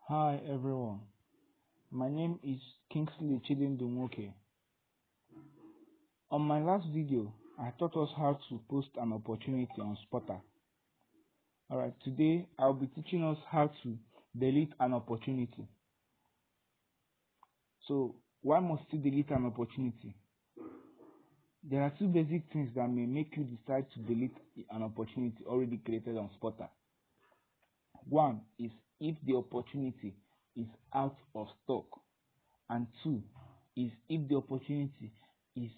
Hi everyone, my name is Kingsley Chidindumoke. On my last video, I taught us how to post an opportunity on SpottR. Alright, today I'll be teaching us how to delete an opportunity. So, why must you delete an opportunity? There are two basic things that may make you decide to delete an opportunity already created on SpottR. One is if the opportunity is out of stock, and two is if the opportunity is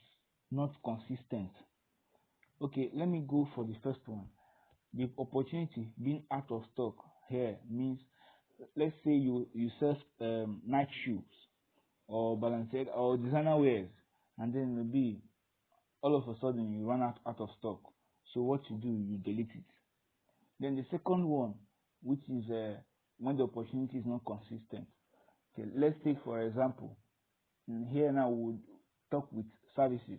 not consistent. Okay, let me go for the first one. The opportunity being out of stock here means, let's say you sell night shoes or Balenciaga or designer wears, and then maybe all of a sudden you run out of stock. So what you do, you delete it. Then the second one, which is when the opportunity is not consistent. Okay, let's take for example, here now we would talk with services.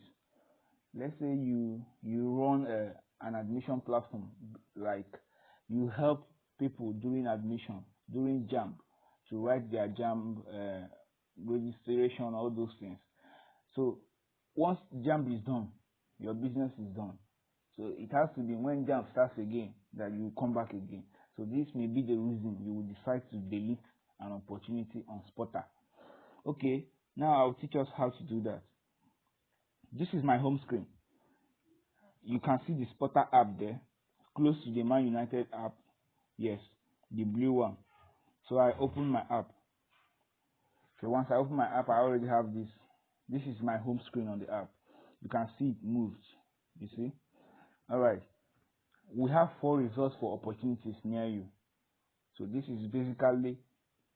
Let's say you run an admission platform, like you help people during admission, during JAMB, to write their JAMB registration, all those things. So once JAMB is done, your business is done. So it has to be when JAMB starts again that you come back again. So this may be the reason you will decide to delete an opportunity on SpottR. Okay, now I'll teach us how to do that. This is my home screen. You can see the SpottR app there, close to the Man United app. Yes, the blue one. So I open my app. So once I open my app, I already have this. This is my home screen on the app. You can see it moved. You see? Alright. We have 4 results for opportunities near you. So this is basically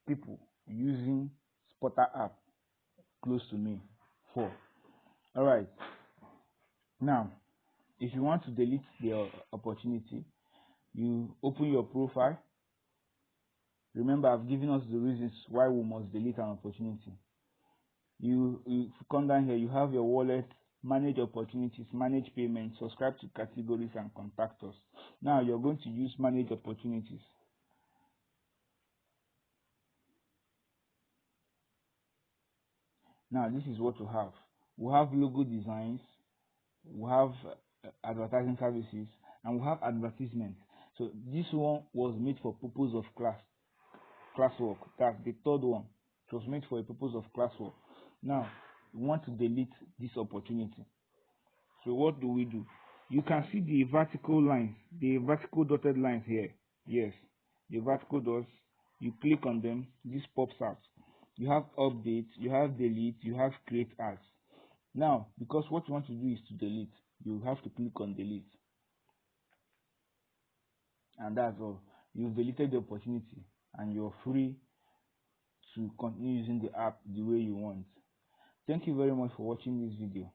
people using SpottR app close to me. 4. Alright. Now, if you want to delete the opportunity, you open your profile. Remember, I've given us the reasons why we must delete an opportunity. You come down here, you have your wallet, manage opportunities, manage payments, subscribe to categories, and contact us. Now you're going to use manage opportunities. Now this is what we have. We have logo designs, we have advertising services, and we have advertisements. So this one was made for purpose of classwork. That's the third one. It was made for a purpose of classwork. Now we want to delete this opportunity. So what do? You can see the vertical lines, the vertical dotted lines here. Yes, the vertical dots. You click on them, this pops out. You have update, you have delete, you have create ads. Now, because what you want to do is to delete, you have to click on delete. And that's all. You've deleted the opportunity and you're free to continue using the app the way you want. Thank you very much for watching this video.